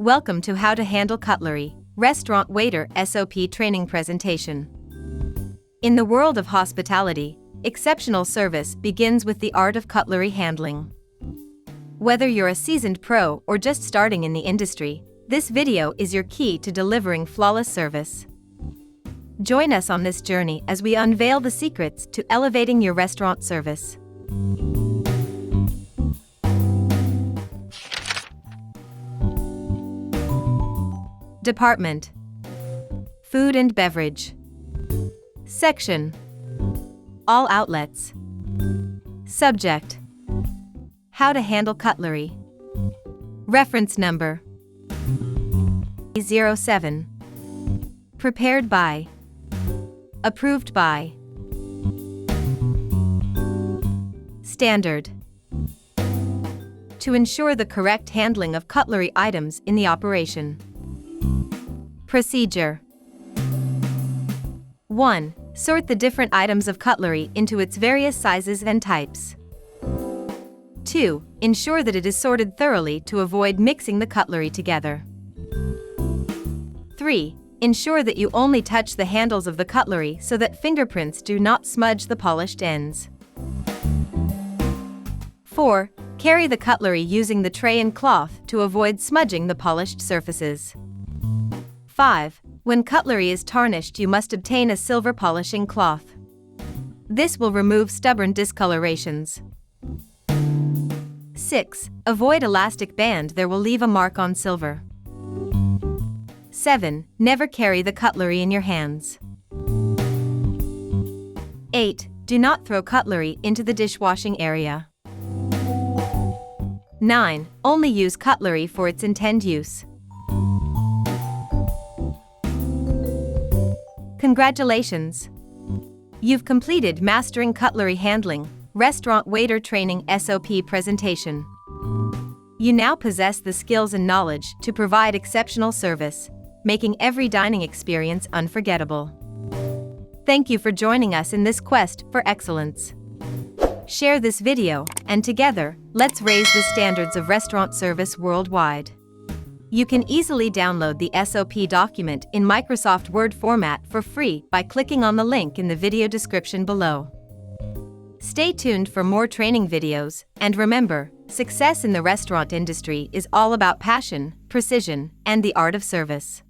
Welcome to How to Handle Cutlery, Restaurant Waiter SOP Training Presentation. In the world of hospitality, exceptional service begins with the art of cutlery handling. Whether you're a seasoned pro or just starting in the industry, this video is your key to delivering flawless service. Join us on this journey as we unveil the secrets to elevating your restaurant service. Department: Food and Beverage. Section: All outlets. Subject: How to handle cutlery. Reference number: 07. Prepared by. Approved by. Standard: To ensure the correct handling of cutlery items in the operation. Procedure: 1. Sort the different items of cutlery into its various sizes and types. 2. Ensure that it is sorted thoroughly to avoid mixing the cutlery together. 3. Ensure that you only touch the handles of the cutlery so that fingerprints do not smudge the polished ends. 4. Carry the cutlery using the tray and cloth to avoid smudging the polished surfaces. 5. When cutlery is tarnished, you must obtain a silver polishing cloth. This will remove stubborn discolorations. 6. Avoid elastic band, there will leave a mark on silver. 7. Never carry the cutlery in your hands. 8. Do not throw cutlery into the dishwashing area. 9. Only use cutlery for its intended use. Congratulations! You've completed Mastering Cutlery Handling, Restaurant Waiter Training SOP presentation. You now possess the skills and knowledge to provide exceptional service, making every dining experience unforgettable. Thank you for joining us in this quest for excellence. Share this video, and together, let's raise the standards of restaurant service worldwide. You can easily download the SOP document in Microsoft Word format for free by clicking on the link in the video description below. Stay tuned for more training videos, and remember, success in the restaurant industry is all about passion, precision, and the art of service.